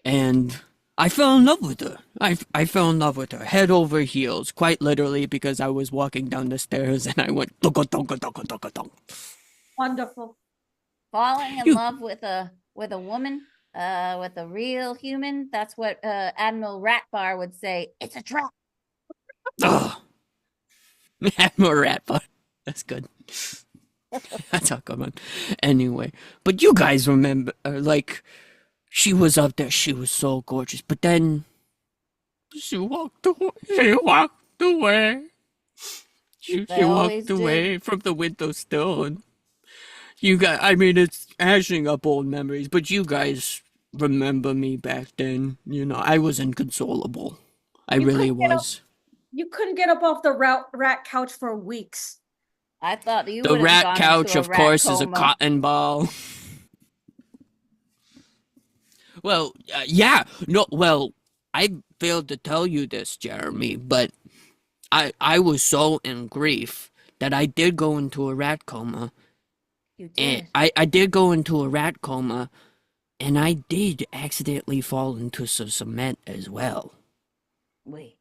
And I fell in love with her. I fell in love with her, head over heels, quite literally, because I was walking down the stairs and I went donka donka donka donka donk. Wonderful. Falling in You- love with a woman, with a real human. That's what Admiral Ratbar would say. It's a trap. Ugh. Admiral Ratbar. That's good. That's a good one. Anyway, but you guys remember, like, she was up there. She was so gorgeous, but then she walked away. She walked away. She always walked away from the window still, and you guys. I mean, it's hashing up old memories, but you guys remember me back then. I was inconsolable. I You really couldn't get up- was. You couldn't get up off the rat couch for weeks. I thought you The would have rat gone couch, into a of rat course, is a coma. cotton ball. Well, yeah. No, well, I failed to tell you this, Jeremy, but I was so in grief that I did go into a rat coma. You And did. I did go into a rat coma, and I did accidentally fall into some cement as well. Wait.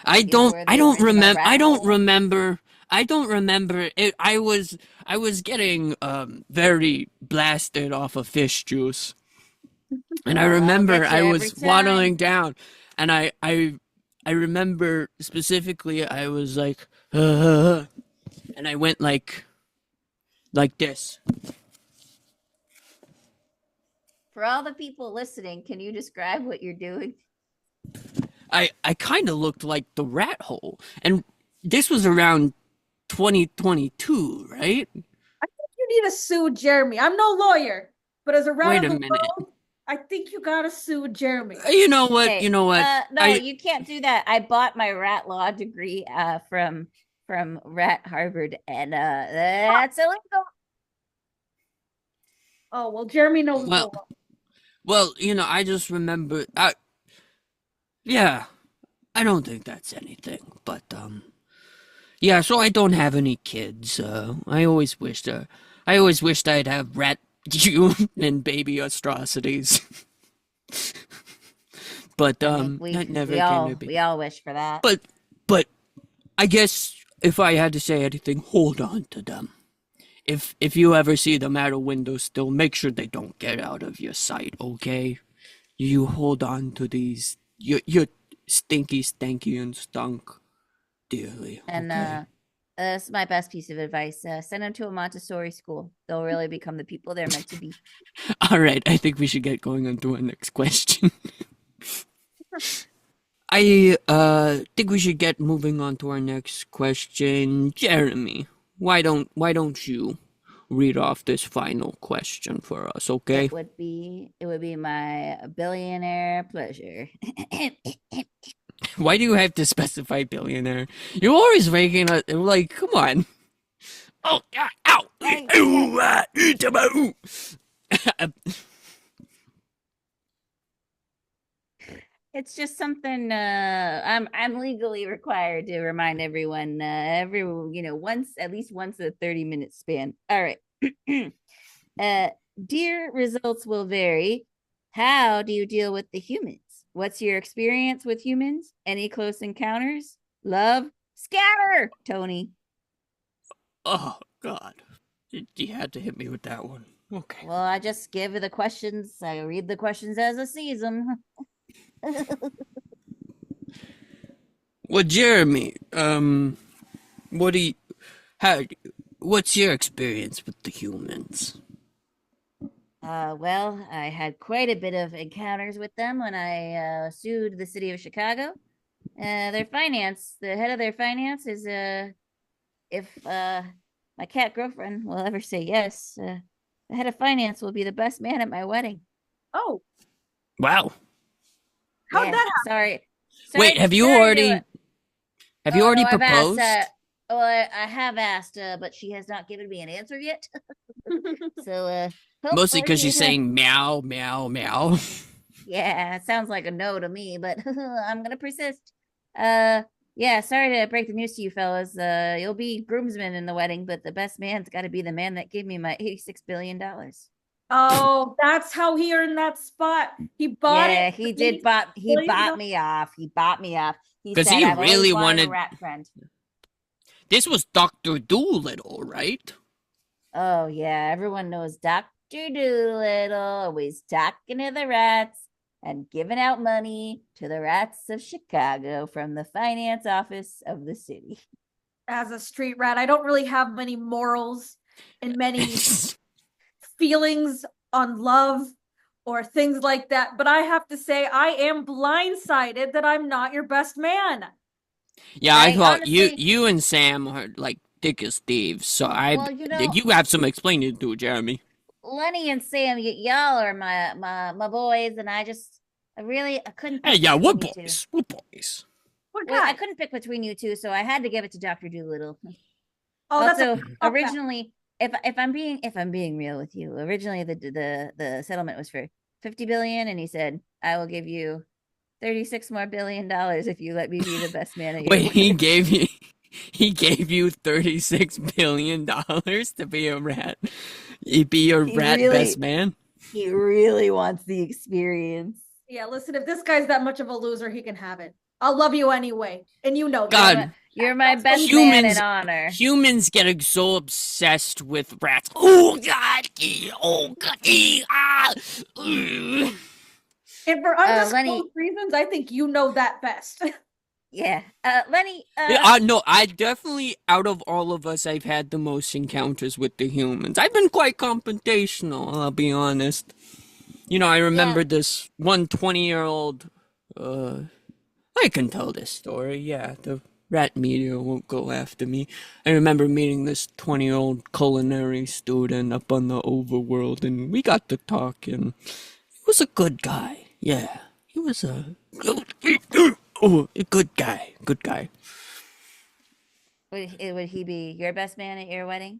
I You don't were the I don't original remember rat I don't hole? remember I don't remember it. I was getting very blasted off of fish juice. And I Well, I'll remember get you I every was waddling time. down, and I remember specifically I was like, and I went like this. For all the people listening, can you describe what you're doing? I kind of looked like the rat hole, and this was around 2022, right? I think you need to sue Jeremy. I'm no lawyer, but as a rat Wait of a the minute. world, I think you gotta sue Jeremy. You know what? You Hey, know what? no, I you can't do that. I bought my rat law degree from Rat Harvard, and that's illegal. Oh, well, Jeremy knows the well, law. I just remember. Yeah, I don't think that's anything, but yeah. So I don't have any kids. I always wished I'd have rat you and baby atrocities, but I think that never we came to all be. we all wish for that. But I guess if I had to say anything, hold on to them. If you ever see them at a window still, make sure they don't get out of your sight, okay? You hold on to these. You're stinky, stanky, and stunk dearly, And okay? that's my best piece of advice. Send them to a Montessori school. They'll really become the people they're meant to be. All right, I think we should get going on to our next question. I think we should get moving on to our next question. Jeremy, why don't you read off this final question for us, okay? It would be my billionaire pleasure. Why do you have to specify billionaire? You're always making it like, come on. Oh, yeah, ow! Ooh, ooh. It's just something I'm legally required to remind everyone once at least once a 30-minute span. All right. Dear results will vary. How do you deal with the humans? What's your experience with humans? Any close encounters? Love? Scatter, Tony. Oh, God. You had to hit me with that one. Okay. Well, I just give the questions. I read the questions as I see them. Well, Jeremy, what do you, how, what's your experience with the humans? Well, I had quite a bit of encounters with them when I sued the city of Chicago. The head of their finance is if my cat girlfriend will ever say yes, the head of finance will be the best man at my wedding. Oh, Wow. how'd Yeah, that Wait, have you sorry to already, have you Oh no, already I've asked. proposed? I have asked, but she has not given me an answer yet. happen? So, Mostly because hopefully, she's saying meow, meow, meow. yeah, it sounds like a no to me, but I'm gonna persist. Uh, yeah, sorry to break the news to you fellas. You'll be groomsmen in the wedding, but the best man's got to be the man that gave me my $86 billion. Oh, that's how he earned that spot. He bought it Yeah, for he did. He bought $80 me off. He bought me off. He Because said, he "I've always really wanted a wanted, rat friend." this was Dr. Doolittle, right? Oh yeah, everyone knows Dr. Doolittle, always talking to the rats and giving out money to the rats of Chicago from the finance office of the city. As a street rat, I don't really have many morals and many feelings on love or things like that. But I have to say, I am blindsided that I'm not your best man. Yeah, I I thought honestly, you and Sam are like thick as thieves, so well, you have some explaining to do, Jeremy. Lenny and Sam, y'all are my boys, and I couldn't Hey, pick yeah, we're between you two. boys. We're boys. What Well, I guy? couldn't pick between you two, so I had to give it to Dr. Doolittle. Oh, that's a Also, cop out. originally, if I'm being real with you, originally the settlement was for 50 billion, and he said, "I will give you 36 more $1 billion if you let me be the best man at your Wait, he wedding." gave you he gave you $36 billion to be a rat. He'd be your He rat best really man. he really wants the experience. Yeah, listen, if this guy's that much of a loser, he can have it. I'll love you anyway. And you know You know that. God, what? You're my That's what best man in Humans, honor. humans getting so obsessed with rats. Oh God! Oh God! Ah! Ugh. And for Lenny, undisclosed reasons, I think you know that best. yeah. Lenny, Yeah, no, I definitely, out of all of us, I've had the most encounters with the humans. I've been quite confrontational, I'll be honest. You know, I yeah. remember this one 20-year-old, uh, I can tell this story, yeah, the rat media won't go after me. I remember meeting this 20-year-old culinary student up on the overworld, and we got to talking. He was a good guy, yeah. He was a good guy, good guy. Would he be your best man at your wedding?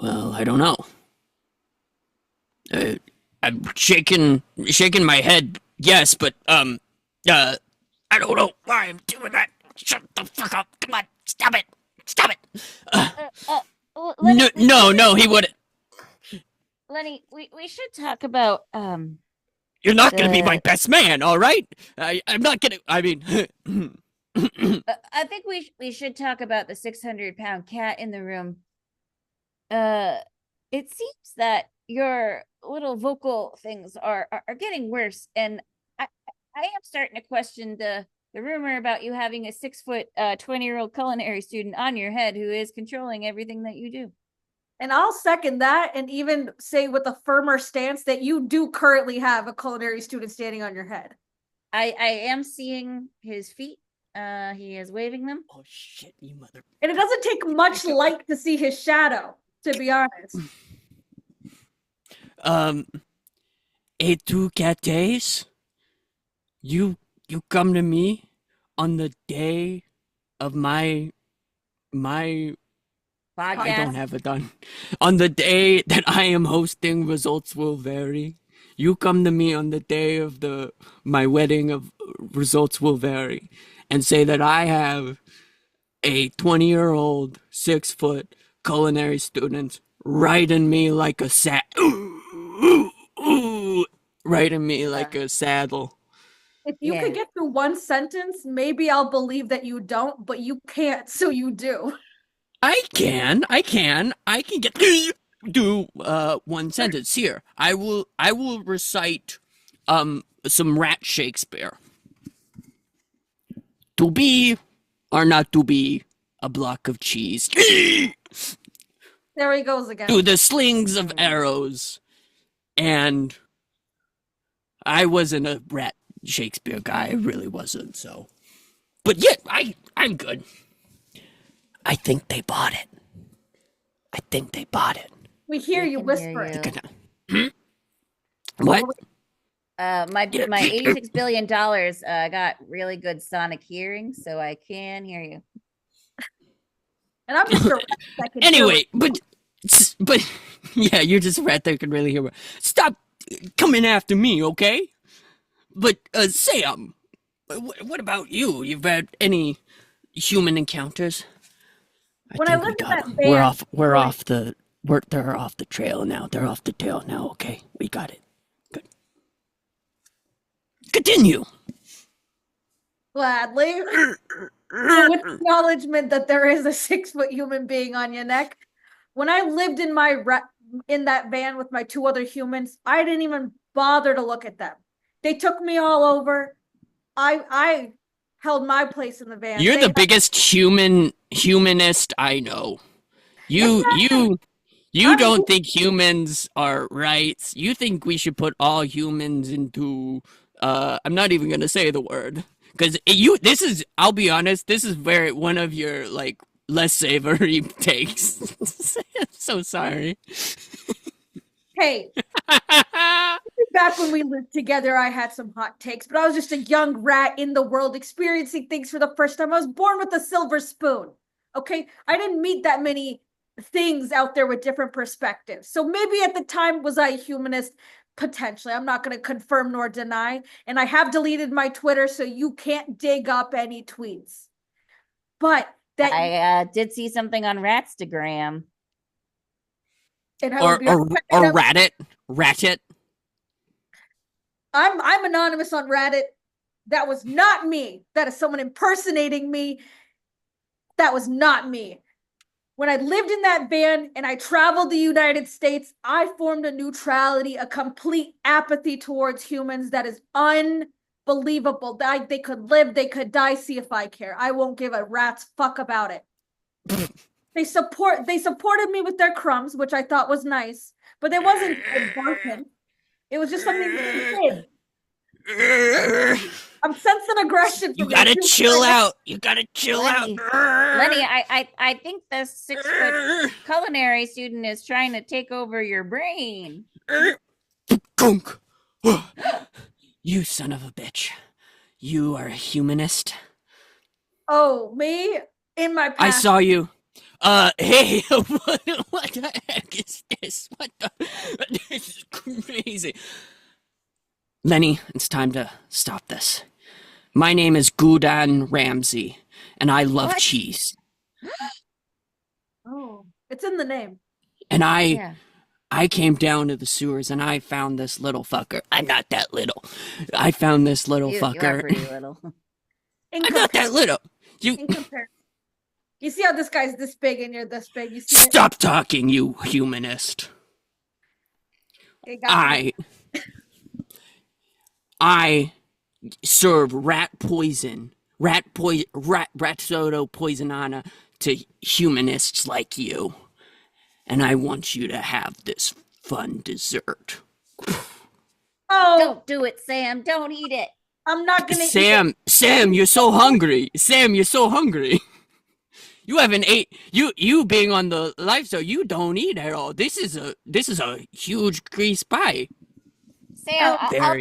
Well, I don't know. Uh, I'm shaking my head. Yes, but I don't know why I'm doing that. Shut the fuck up! Come on, stop it! Stop it! Lenny, No, he wouldn't. Lenny, we should talk about You're not gonna be my the. best man, all right? I'm not gonna. I mean, I think we should talk about the 600-pound cat in the room. It seems that your little vocal things are getting worse, and I I am starting to question the rumor about you having a 6 foot 20-year-old culinary student on your head who is controlling everything that you do. And I'll second that and even say with a firmer stance that you do currently have a culinary student standing on your head. I am seeing his feet. He is waving them. oh shit, you mother. And it doesn't take much light to see his shadow, to be honest. Um, et cat days. You come to me on the day of my I don't Podcast. have it done. On the day that I am hosting Results Will Vary. You come to me on the day of my wedding of Results Will Vary and say that I have a 20-year-old 6 foot culinary student riding me like a riding me like a saddle. If you Yeah. could get through one sentence, maybe I'll believe that you don't, but you can't, so you do. I can get do one sentence here. I will recite some rat Shakespeare. To be or not to be a block of cheese. There he goes again. To the slings of arrows. And I wasn't a rat Shakespeare guy, I really wasn't, so. But yet I'm good. I think they bought it. I think they bought it. We hear you can whispering. hear What? My Yeah. my $86 billion got really good sonic hearing, so I can hear you. And I'm just a rat that can Anyway, but yeah, you're just a rat that can really hear. Stop coming after me, okay? But Sam, what about you? You've had any human encounters? When I lived in that van, They're off the trail now. They're off the tail now. Okay, we got it. Good. Continue. gladly, with acknowledgement that there is a 6 foot human being on your neck. When I lived in in that van with my two other humans, I didn't even bother to look at them. They took me all over. I held my place in the van. You're the biggest humanist I know. You don't think humans are rights. You think we should put all humans into I'm not even gonna say the word. Cause I'll be honest, this is one of your like less savory takes. I'm so sorry. Hey, back when we lived together, I had some hot takes, but I was just a young rat in the world experiencing things for the first time. I was born with a silver spoon. Okay, I didn't meet that many things out there with different perspectives. So maybe at the time was I a humanist? Potentially. I'm not going to confirm nor deny. And I have deleted my Twitter, so you can't dig up any tweets. But that I did see something on Ratstagram. Or Rattit. I'm anonymous on Reddit. That was not me. That is someone impersonating me. That was not me. When I lived in that van and I traveled the United States, I formed a neutrality, a complete apathy towards humans that is unbelievable. They could live, they could die, see if I care. I won't give a rat's fuck about it. They supported me with their crumbs, which I thought was nice, but it wasn't barking. It was just something they did. I'm sensing aggression from You gotta chill out. You gotta chill Lenny, out. Lenny, I think the 6-foot culinary student is trying to take over your brain. Gunk. You son of a bitch. You are a humanist. Oh, me? In my past. I saw you. Hey, what the heck is this? What the? This is crazy. Lenny, it's time to stop this. My name is Goudan Ramsey, and I love cheese. Oh, it's in the name. And I came down to the sewers and I found this little fucker. I'm not that little. I found this little fucker. You are pretty little. I'm not that little. You see how this guy's this big and you're this big? You see Stop talking, you humanist. I serve rat poison, rat soda poisonana to humanists like you. And I want you to have this fun dessert. Oh, don't do it, Sam. Don't eat it. I'm not gonna eat it. Sam, you're so hungry. Sam, you're so hungry. You haven't ate. You being on the lifestyle, you don't eat at all. This is a huge grease pie. Sam, I'll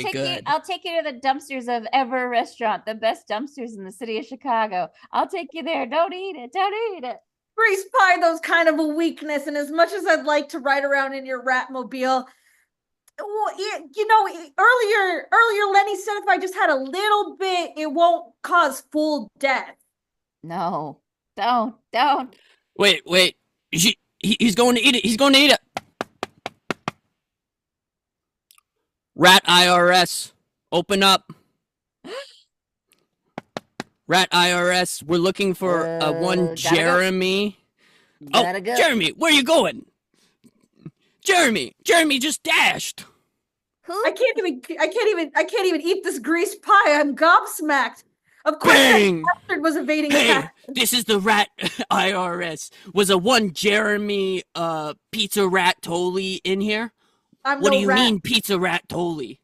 take you to the dumpsters of Ever Restaurant, the best dumpsters in the city of Chicago. I'll take you there. Don't eat it. Don't eat it. Grease pie, those kind of a weakness, and as much as I'd like to ride around in your Ratmobile, well, earlier Lenny said if I just had a little bit, it won't cause full death. No, don't. Wait. He's going to eat it. He's going to eat it. Rat IRS, open up. Rat IRS, we're looking for one Jeremy. Gotta go. Jeremy, where are you going? Jeremy just dashed. Who? I can't even eat this grease pie. I'm gobsmacked. Of course, Bang! that bastard was evading Hey, this is the Rat IRS. Was a one Jeremy Pizza Rathaniel in here? What do you mean, Pizza Rathaniel?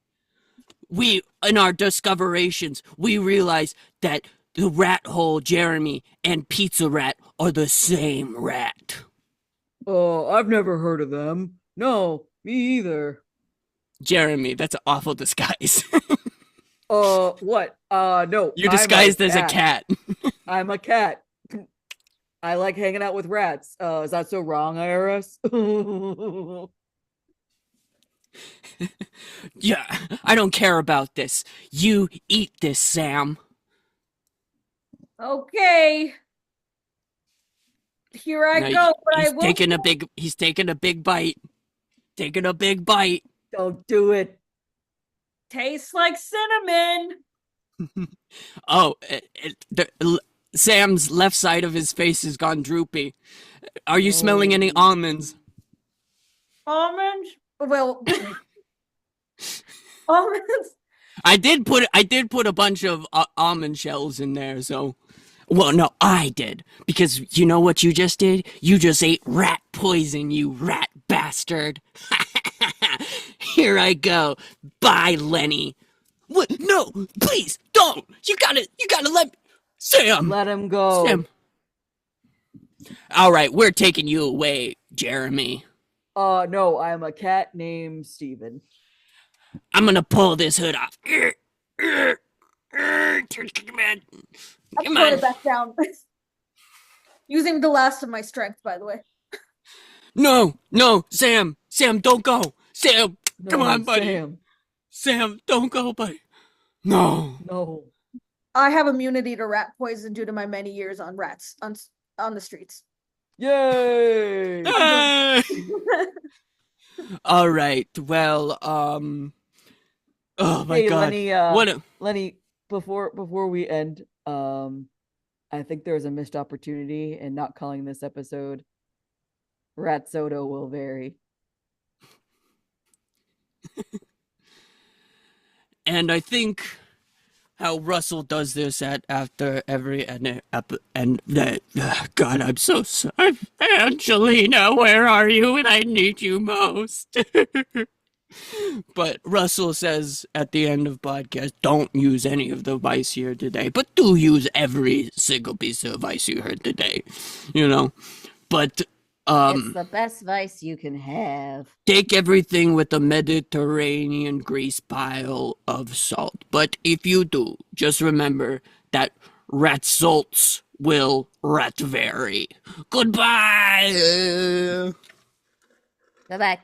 We, in our discoverations, we realized that the rat hole Jeremy and Pizza Rat are the same rat. Oh, I've never heard of them. No, me either. Jeremy, that's an awful disguise. What? No. You're disguised as a cat. I'm a cat. I like hanging out with rats. Is that so wrong, IRS? Yeah, I don't care about this. You eat this, Sam. Okay. Here I go, but I will. He's taking a big bite. Taking a big bite. Don't do it. Tastes like cinnamon. Sam's left side of his face has gone droopy. Are you smelling any almonds? Almonds? Well, almonds. I did put a bunch of almond shells in there, so. Well, no, I did. Because you know what you just did? You just ate rat poison, you rat bastard. Here I go. Bye, Lenny. What? No, please, don't. You gotta let me. Sam. Let him go. Sam. All right, we're taking you away, Jeremy. No, I'm a cat named Steven. I'm gonna pull this hood off. Come on. It back down. Using the last of my strength, by the way. No, Sam, don't go. Sam, No, come on, buddy. Sam, don't go, buddy. No. I have immunity to rat poison due to my many years on rats on the streets. Yay! All right. Well, oh my God. Lenny, what? Lenny, before we end, I think there's a missed opportunity in not calling this episode Rat Soda Will Vary. And I think how Russell does this after every and God, I'm so sorry, Angelina. Where are you when I need you most? But Russell says at the end of podcast, don't use any of the advice here today, but do use every single piece of advice you heard today. But It's the best vice you can have. take everything with a Mediterranean grease pile of salt. But if you do, just remember that results will rat vary. Goodbye. Bye bye.